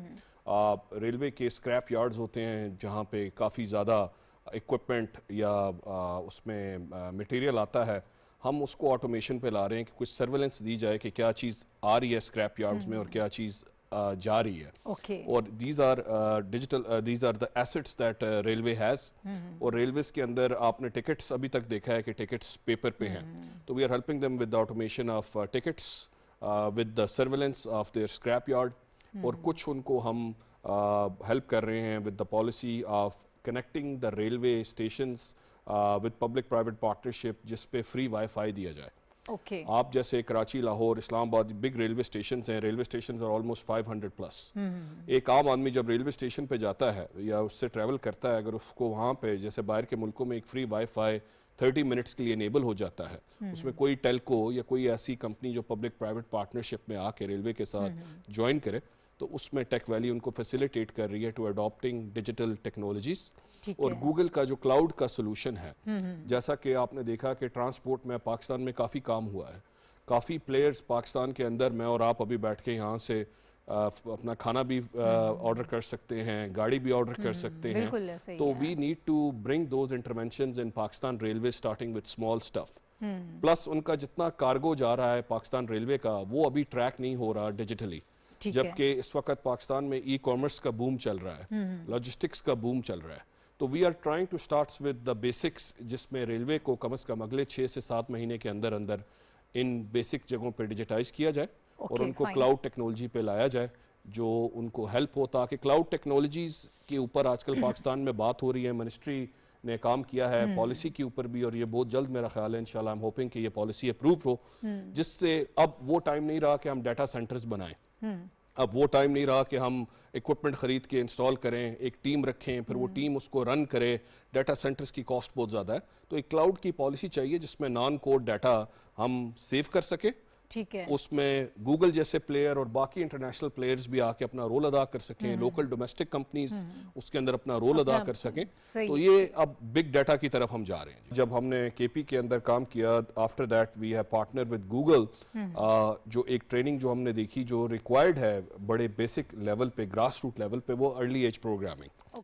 ریلوے کے اسکریپ یارڈز ہوتے ہیں جہاں پہ کافی زیادہ اکوپمنٹ یا اس میں مٹیریل آتا ہے, ہم اس کو آٹومیشن پہ لا رہے ہیں کہ کچھ سرویلنس دی جائے کہ کیا چیز آ رہی ہے اسکریپ یارڈز میں اور کیا چیز جا رہی ہے. اور these are the assets that railway has. اور ریلویز کے اندر آپ نے ٹکٹس ابھی تک دیکھا ہے کہ ٹکٹس پیپر پہ ہیں, تو we are helping them with the automation of tickets, with the surveillance of their scrap yard. اور کچھ ان کو ہم ہیلپ کر رہے ہیں with the policy of connecting the railway stations with public private partnership جس پہ فری وائی فائی دیا جائے. آپ جیسے کراچی, لاہور, اسلام آباد بگ ریلوے اسٹیشنز ہیں, ریلوے اسٹیشنز are almost 500+. ایک عام آدمی جب ریلوے اسٹیشن پہ جاتا ہے یا اس سے ٹریول کرتا ہے, اگر اس کو وہاں پہ جیسے باہر کے ملکوں میں ایک فری وائی فائی 30 منٹس کے لیے انیبل ہو جاتا ہے, اس میں کوئی ٹیلکو یا کوئی ایسی کمپنی جو پبلک پرائیویٹ پارٹنرشپ میں آ کے ریلوے کے ساتھ جوائن کرے, تو اس میں ٹیک ویلی ان کو فیسیلیٹیٹ کر رہی ہے ٹو اڈاپٹنگ ڈیجیٹل ٹیکنالوجیز. اور گوگل کا جو کلاؤڈ کا سلوشن ہے, جیسا کہ آپ نے دیکھا کہ ٹرانسپورٹ میں پاکستان میں کافی کام ہوا ہے, کافی پلیئرز پاکستان کے اندر, میں اور آپ ابھی بیٹھ کے یہاں سے اپنا کھانا بھی آرڈر کر سکتے ہیں, گاڑی بھی آرڈر کر سکتے ہیں. تو we need to bring those interventions in Pakistan Railway starting with small stuff. Plus ان کا جتنا کارگو جا رہا ہے پاکستان ریلوے کا, وہ ابھی ٹریک نہیں ہو رہا ڈیجیٹلی, جبکہ اس وقت پاکستان میں ای کامرس کا بوم چل رہا ہے, لاجسٹکس کا بوم چل رہا ہے. تو we are trying to start with the basics, جس میں ریلوے کو کم از کم اگلے 6 سے 7 مہینے کے اندر اندر ان بیسک جگہوں پہ ڈیجیٹائز کیا جائے اور ان کو کلاؤڈ ٹیکنالوجی پہ لایا جائے, جو ان کو ہیلپ ہو, تاکہ کلاؤڈ ٹیکنالوجیز کے اوپر آج کل پاکستان میں بات ہو رہی ہے. منسٹری نے کام کیا ہے پالیسی کے اوپر بھی, اور یہ بہت جلد میرا خیال ہے انشاءاللہ I'm hoping کہ یہ پالیسی اپروو ہو, جس سے اب وہ ٹائم نہیں رہا کہ ہم ڈیٹا سینٹرز بنائیں, اب وہ ٹائم نہیں رہا کہ ہم اکوپمنٹ خرید کے انسٹال کریں, ایک ٹیم رکھیں, پھر وہ ٹیم اس کو رن کرے. ڈیٹا سینٹرز کی کاسٹ بہت زیادہ ہے, تو ایک کلاؤڈ کی پالیسی چاہیے جس میں نان کوڈ ڈیٹا ہم سیو کر سکیں, ठीक है। उसमें गूगल जैसे प्लेयर और बाकी इंटरनेशनल प्लेयर्स भी आके अपना रोल अदा कर सकें, लोकल डोमेस्टिक कंपनीज उसके अंदर अपना रोल अदा कर सकें। तो ये अब बिग डाटा की तरफ हम जा रहे हैं। जब हमने केपी के अंदर काम किया, after that we have partner with Google, जो एक ट्रेनिंग जो हमने देखी जो रिक्वायर्ड है बड़े बेसिक लेवल पे, ग्रास रूट लेवल पे, वो अर्ली एज प्रोग्रामिंग।